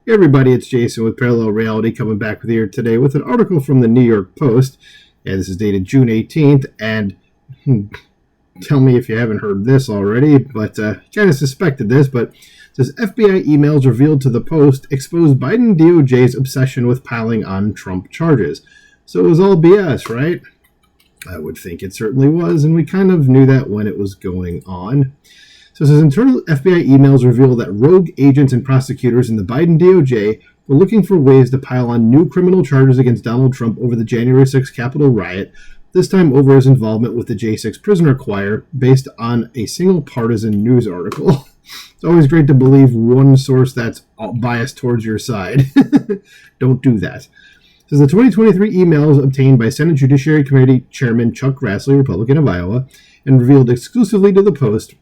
Hey everybody, it's Jason with Parallel Reality coming back with you here today with an article from the New York Post. And this is dated June 18th. And tell me if you haven't heard this already, but kind of suspected this. But it says FBI emails revealed to the Post expose Biden DOJ's obsession with piling on Trump charges. So it was all BS, right? I would think it certainly was, and we kind of knew that when it was going on. So it says internal FBI emails reveal that rogue agents and prosecutors in the Biden DOJ were looking for ways to pile on new criminal charges against Donald Trump over the January 6th Capitol riot, this time over his involvement with the J6 prisoner choir, based on a single partisan news article. It's always great to believe one source that's biased towards your side. Don't do that. It says the 2023 emails obtained by Senate Judiciary Committee Chairman Chuck Grassley, Republican of Iowa, and revealed exclusively to the Post,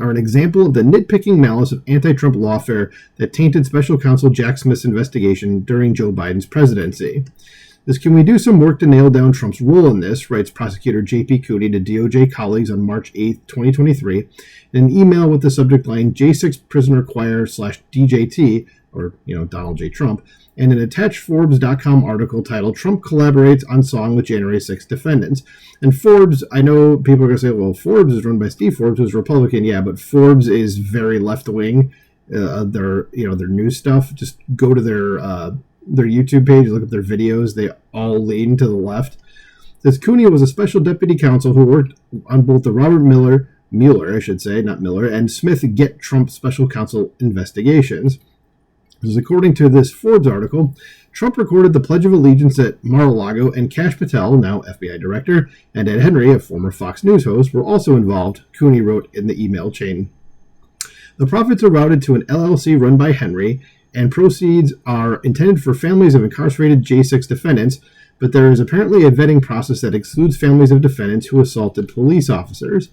are an example of the nitpicking malice of anti-Trump lawfare that tainted special counsel Jack Smith's investigation during Joe Biden's presidency. This can we do some work to nail down Trump's role in this, writes prosecutor J.P. Cooney to DOJ colleagues on March 8, 2023, in an email with the subject line J6 prisoner choir / DJT, or, Donald J. Trump, and an attached Forbes.com article titled Trump Collaborates on Song with January 6 Defendants. And Forbes, I know people are going to say, well, Forbes is run by Steve Forbes, who's Republican. Yeah, but Forbes is very left-wing. Their news stuff. Just go to their YouTube page, look at their videos. They all lean to the left. This Cooney was a special deputy counsel who worked on both the Robert Mueller, not Miller, and Smith Get Trump special counsel investigations. According to this Forbes article, Trump recorded the Pledge of Allegiance at Mar-a-Lago, and Kash Patel, now FBI director, and Ed Henry, a former Fox News host, were also involved, Cooney wrote in the email chain. The profits are routed to an LLC run by Henry, and proceeds are intended for families of incarcerated J6 defendants, but there is apparently a vetting process that excludes families of defendants who assaulted police officers.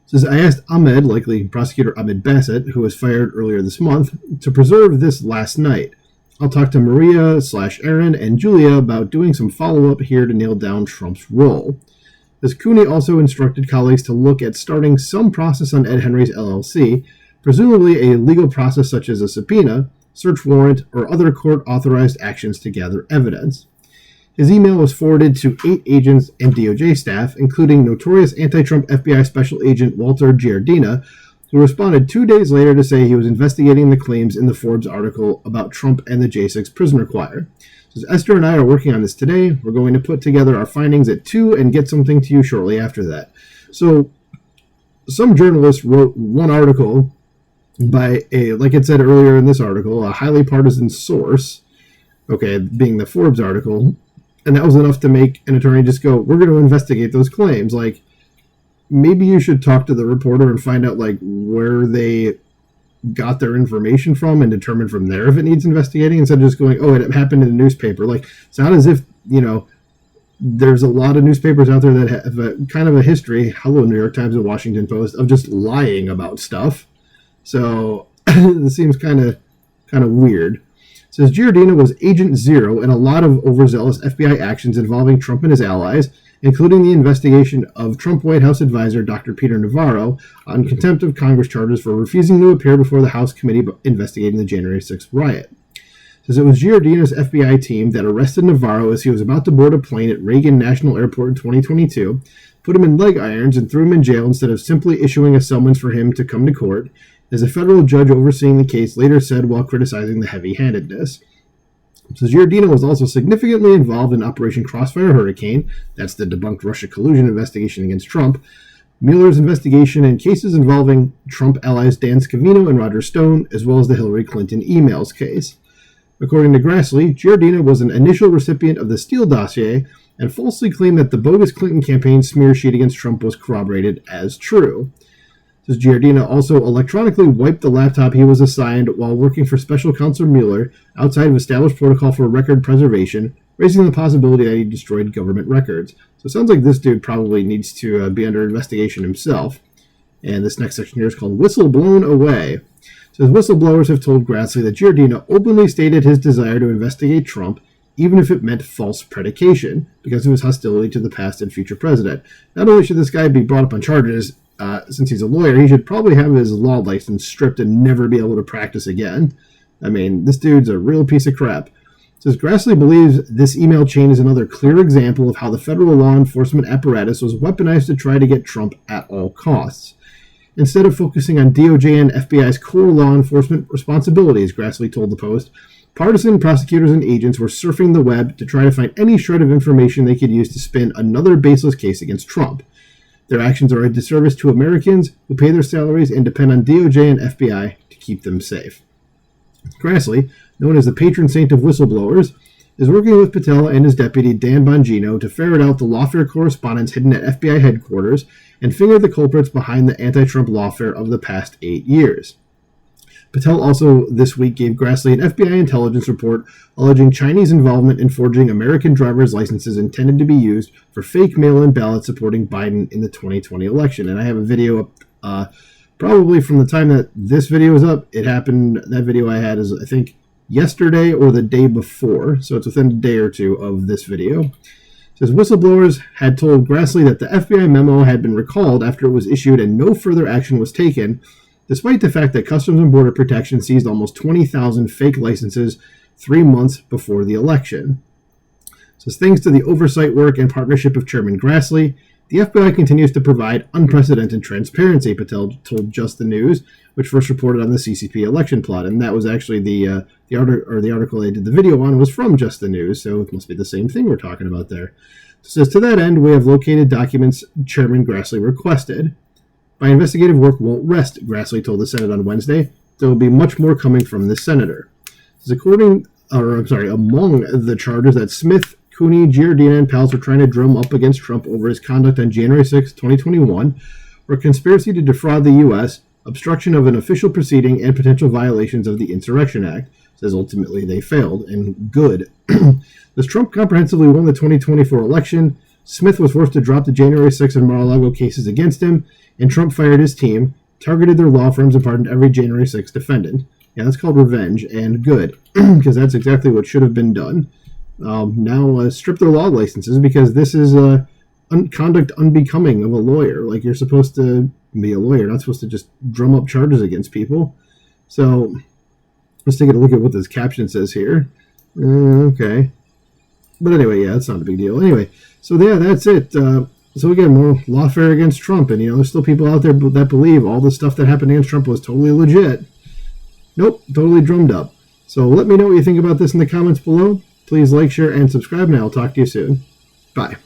Says, I asked Ahmed, likely prosecutor Ahmed Bassett, who was fired earlier this month, to preserve this last night. I'll talk to Maria / Aaron and Julia about doing some follow-up here to nail down Trump's role. As Cooney also instructed colleagues to look at starting some process on Ed Henry's LLC, presumably a legal process such as a subpoena, search warrant, or other court-authorized actions to gather evidence. His email was forwarded to 8 agents and DOJ staff, including notorious anti-Trump FBI Special Agent Walter Giardina, who responded 2 days later to say he was investigating the claims in the Forbes article about Trump and the J6 prisoner choir. Says, Esther and I are working on this today. We're going to put together our findings at 2 and get something to you shortly after that. So some journalists wrote one article by like it said earlier in this article, a highly partisan source, being the Forbes article, and that was enough to make an attorney just go, we're going to investigate those claims. Like, maybe you should talk to the reporter and find out, where they got their information from and determine from there if it needs investigating, instead of just going, oh, it happened in a newspaper. It's not as if, there's a lot of newspapers out there that have a kind of a history, hello, New York Times and Washington Post, of just lying about stuff. So this seems kind of weird. It says Giardina was Agent Zero in a lot of overzealous FBI actions involving Trump and his allies, including the investigation of Trump White House advisor Dr. Peter Navarro on contempt of Congress charges for refusing to appear before the House committee investigating the January 6th riot. It says it was Giardina's FBI team that arrested Navarro as he was about to board a plane at Reagan National Airport in 2022, put him in leg irons, and threw him in jail instead of simply issuing a summons for him to come to court, as a federal judge overseeing the case later said while criticizing the heavy-handedness. So Giardina was also significantly involved in Operation Crossfire Hurricane, that's the debunked Russia collusion investigation against Trump, Mueller's investigation, and cases involving Trump allies Dan Scavino and Roger Stone, as well as the Hillary Clinton emails case. According to Grassley, Giardina was an initial recipient of the Steele dossier and falsely claimed that the bogus Clinton campaign smear sheet against Trump was corroborated as true. Giardina also electronically wiped the laptop he was assigned while working for Special Counsel Mueller outside of established protocol for record preservation, raising the possibility that he destroyed government records. So it sounds like this dude probably needs to be under investigation himself. And this next section here is called Whistle Blown Away. It says whistleblowers have told Grassley that Giardina openly stated his desire to investigate Trump, even if it meant false predication, because of his hostility to the past and future president. Not only should this guy be brought up on charges, since he's a lawyer, he should probably have his law license stripped and never be able to practice again. I mean, this dude's a real piece of crap. It says Grassley believes this email chain is another clear example of how the federal law enforcement apparatus was weaponized to try to get Trump at all costs. Instead of focusing on DOJ and FBI's core law enforcement responsibilities, Grassley told the Post, partisan prosecutors and agents were surfing the web to try to find any shred of information they could use to spin another baseless case against Trump. Their actions are a disservice to Americans who pay their salaries and depend on DOJ and FBI to keep them safe. Grassley, known as the patron saint of whistleblowers, is working with Patel and his deputy Dan Bongino to ferret out the lawfare correspondence hidden at FBI headquarters and finger the culprits behind the anti-Trump lawfare of the past 8 years. Patel also this week gave Grassley an FBI intelligence report alleging Chinese involvement in forging American driver's licenses intended to be used for fake mail-in ballots supporting Biden in the 2020 election. And I have a video up, probably from the time that this video is up. It happened, that video I had is, I think, yesterday or the day before, so it's within a day or two of this video. It says whistleblowers had told Grassley that the FBI memo had been recalled after it was issued and no further action was taken, despite the fact that Customs and Border Protection seized almost 20,000 fake licenses 3 months before the election. It says thanks to the oversight work and partnership of Chairman Grassley, the FBI continues to provide unprecedented transparency, Patel told Just the News, which first reported on the CCP election plot. And that was actually the article I did the video on was from Just the News, so it must be the same thing we're talking about there. It says, to that end, we have located documents Chairman Grassley requested. My investigative work won't rest, Grassley told the Senate on Wednesday. There will be much more coming from this senator. It says, among the charges that Smith, Cooney, Giardina, and pals were trying to drum up against Trump over his conduct on January 6, 2021, were conspiracy to defraud the U.S., obstruction of an official proceeding, and potential violations of the Insurrection Act. It says ultimately they failed, and good. As Trump comprehensively won the 2024 election, Smith was forced to drop the January 6 and Mar-a-Lago cases against him, and Trump fired his team, targeted their law firms, and pardoned every January 6 defendant. Yeah, that's called revenge, and good, because that's exactly what should have been done. Now strip their law licenses because this is conduct unbecoming of a lawyer. Like, you're supposed to be a lawyer, not supposed to just drum up charges against people. So let's take a look at what this caption says here. Okay. But anyway, yeah, that's not a big deal. Anyway, so yeah, that's it. So again, more lawfare against Trump. And, there's still people out there that believe all the stuff that happened against Trump was totally legit. Nope, totally drummed up. So let me know what you think about this in the comments below. Please like, share, and subscribe, and I'll talk to you soon. Bye.